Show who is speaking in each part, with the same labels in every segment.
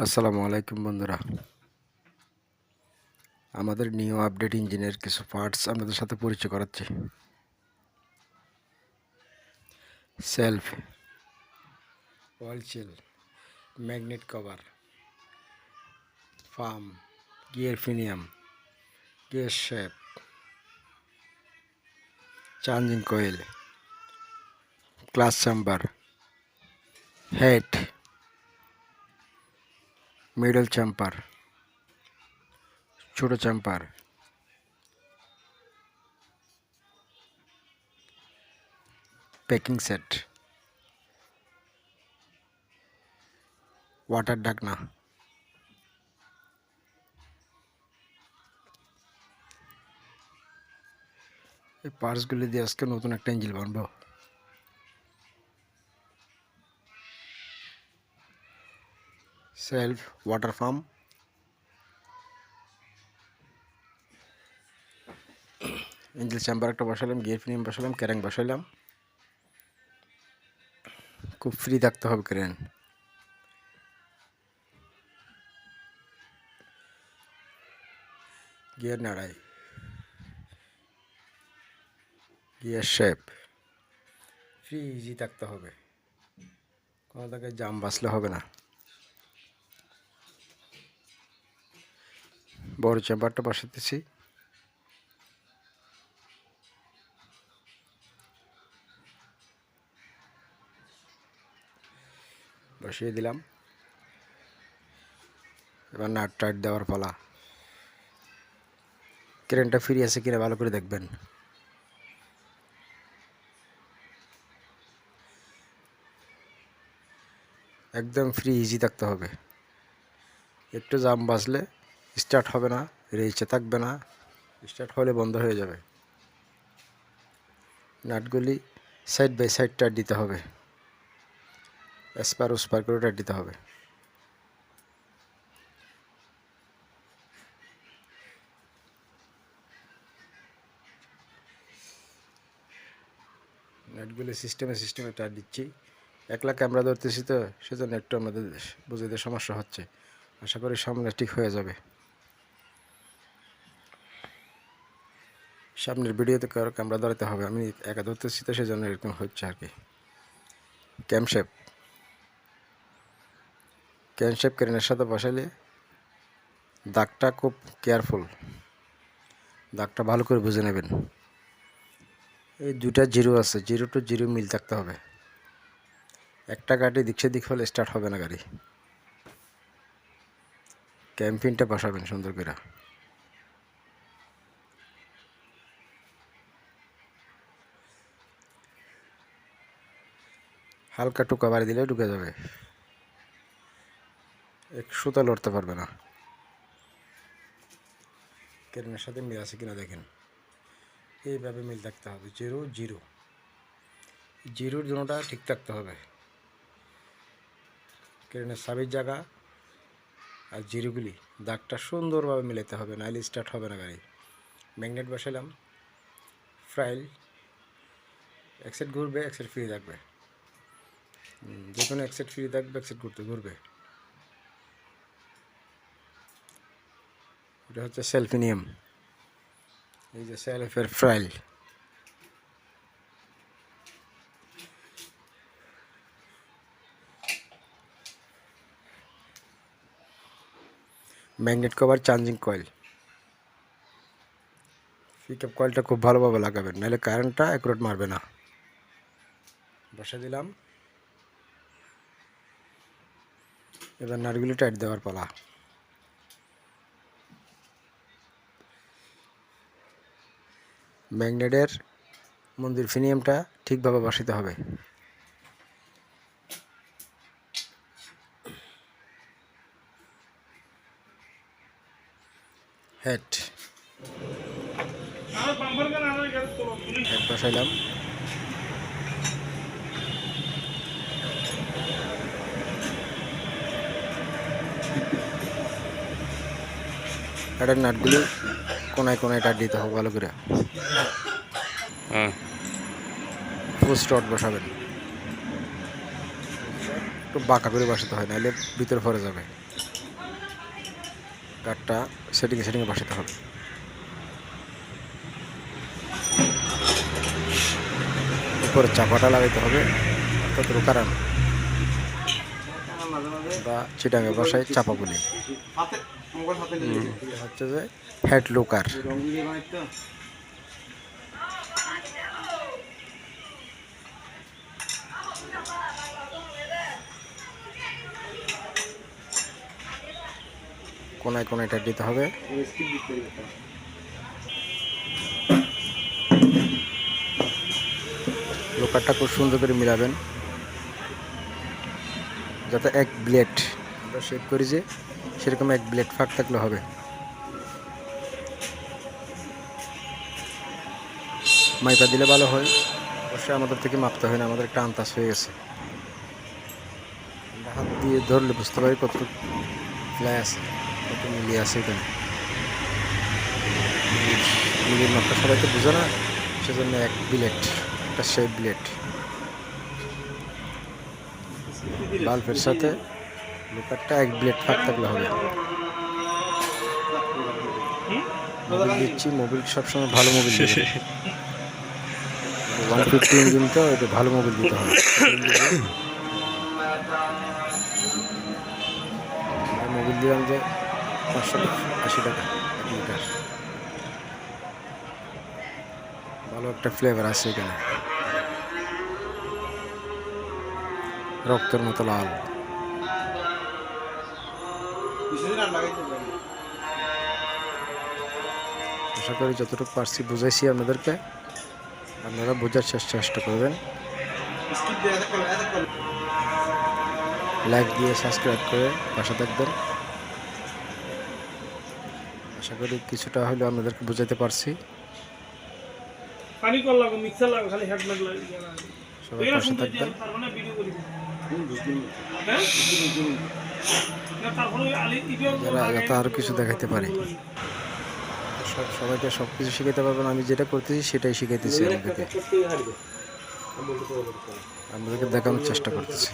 Speaker 1: আসসালামু আলাইকুম বন্ধুরা, আমাদের নিউ আপডেট ইঞ্জিনের কিছু পার্টস আপনাদের সাথে পরিচয় করাচ্ছি। Self, oil seal, magnet cover, farm, gear ফিনিয়াম, gear shape, charging coil, clutch chamber, head, middle chamber, ছোট চেম্বার, প্যাকিং সেট, ওয়াটার ঢাকনা। এই পার্টসগুলি দিয়ে আজকে নতুন একটা ইঞ্জিন বানাবো। Self, water pump, engine chamber একটা বসালাম, গিয়ার ফিনিয়াম বসালাম, ক্যারেং বসালাম। খুব ফ্রি থাকতে হবে ক্রেন। গিয়ার নাড়াই, গিয়ার শেপ, ফ্রি ইজি থাকতে হবে, কোনো জায়গায় জাম বাঁচলে হবে না। বড় চেম্বারটা বসাতেছি। বসিয়ে দিলাম। এবার নাট টাইট দেওয়ার পালা। ক্রেনটা ফ্রি আছে কিনা ভালো করে দেখবেন। একদম ফ্রি ইজি থাকতে হবে। একটু জাম বাজলে স্টার্ট হবে না, রেচে থাকবে না, স্টার্ট হলে বন্ধ হয়ে যাবে। নাটগুলি সাইড বাই সাইড টাইট দিতে হবে, এসপার ওসপার করে টাইট দিতে হবে। নাটগুলি সিস্টেমে টাইট দিচ্ছি। একলা ক্যামেরা ধরতেছি তো, সেজন্য একটু আমাদের বুঝতে সমস্যা হচ্ছে। আশা করি সামনে ঠিক হয়ে যাবে। সামনের ভিডিওতে কারো ক্যামেরা ধরাতে হবে, আমি একা ধরতেছি তো সেজন্য এরকম হচ্ছে আর কি। ক্যামশেপ ক্রেনের সাথে বসালে দাগটা খুব কেয়ারফুল, দাগটা ভালো করে বুঝে নেবেন। এই দুটা জিরো আছে, জিরো টু জিরো মিল থাকতে হবে। একটা গাড়ি দিক সেদিক হলে স্টার্ট হবে না গাড়ি। ক্যাম্পিংটা বসাবেন সুন্দর করে। হালকা টুকা বাড়ি দিলে ঢুকে যাবে, এক সুতা লড়তে পারবে না। ক্রেনের সাথে মিল আছে কিনা দেখেন, এইভাবে মিল থাকতে হবে। জিরো জিরো, জিরোর জন্যটা ঠিক থাকতে হবে। ক্রেনের সাবির জায়গা আর জিরোগুলি দাগটা সুন্দরভাবে মিলাতে হবে, নাইলে স্টার্ট হবে না গাড়ি। ম্যাগনেট বসালাম, ফ্রাইল এক সাইড ঘুরবে, এক সাইড ফ্রি থাকবে। যে কোনো এক সাইড ফ্রি থাকবে, এক সাইড ঘুরবে। এটা হচ্ছে সেলফিনিয়াম, এই যে সেলফের ফ্রাইল। Magnet cover, charging coil. Pickup কয়েলটা খুব ভালোভাবে লাগাবেন, নাহলে কারেন্টটা অ্যাকুরেট মারবে না। বসে দিলাম। এবার নাটগুলি টাইট দেওয়ার পালা। ম্যাগনেটের মন্দির ফিনিয়ামটা ঠিকভাবে বসাতে হবে। হেড বসাইলাম। এটার নাটগুলি কোনায় কোনায় টাইট দিতে হবে ভালো করে। ফুল স্টট বসাবেন, একটু বাঁকা করে বসাতে হয়, নাহলে ভিতরে পড়ে যাবে। কাঠটা সেটিংয়ে বসাতে হবে। উপরে চাপাটা লাগাইতে হবে, অর্থাৎ রোকারান বা চিটাঙ্গা ভাষায় চাপা বলি। হচ্ছে যে হেড লোকার। কোনায় কোনায় এটা দিতে হবে। লোকারটা খুব সুন্দর করে মিলাবেন, যাতে এক ব্লেড আমরা শেপ করি যে সেরকম এক ব্লেড ফাঁক থাকলে হবে। মাইপা দিলে ভালো হয়, অবশ্যই আমাদের থেকে মাপতে হয় না, আমাদের একটা আন্দাজ হয়ে গেছে। আমরা হাত দিয়ে ধরলে বুঝতে পারি কতটুকু ফ্লাই আছে, কত মিলিয়ে আছে এখানে। মিলির মাপটা সবাই তো বুঝে না, সেজন্য এক ব্লেড, একটা শেপ ব্লেড। বাল্বের সাথে লোকারটা এক ব্লেড ফাঁক থাকলে হবে। মোবিল দিচ্ছি, মোবিল সবসময় ভালো মোবিল দিবে। 150 ইঞ্জিন তো এটা ভালো মোবিল দিতে হবে। মোবিল দিলাম যে 580 টাকা 1 লিটার। ভালো একটা ফ্লেভার আছে এখানে, রক্তের মতো লাল। আশা করি যতটুকু পারছি বুঝাইছি আপনাদেরকে, আপনারা বোঝার চেষ্টা করবেন। লাইক দিয়ে সাবস্ক্রাইব করে পাশে থাকবেন। আশা করি কিছুটা হলেও আপনাদেরকে বোঝাতে পারছি। সবাই পাশে থাকবেন। যাতে আরো কিছু দেখাইতে পারি। সবাইকে সব কিছু শিখাইতে পারবেন, আমি যেটা করতেছি সেটাই শিখাইতেছি আপনাদেরকে দেখানোর চেষ্টা করতেছি।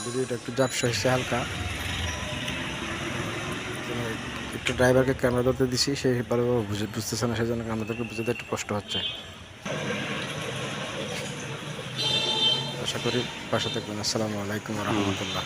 Speaker 1: ভিডিওটা একটু ঝাপসা হচ্ছে হালকা, একটু ড্রাইভারকে ক্যামেরা ধরতে দিছি, সে ভালোভাবে বুঝতেছে না, সেজন্য আমাদেরকে বুঝতে একটু কষ্ট হচ্ছে। আশা করি পাশে থাকবেন। আসসালামু আলাইকুম ওয়া রাহমাতুল্লাহ।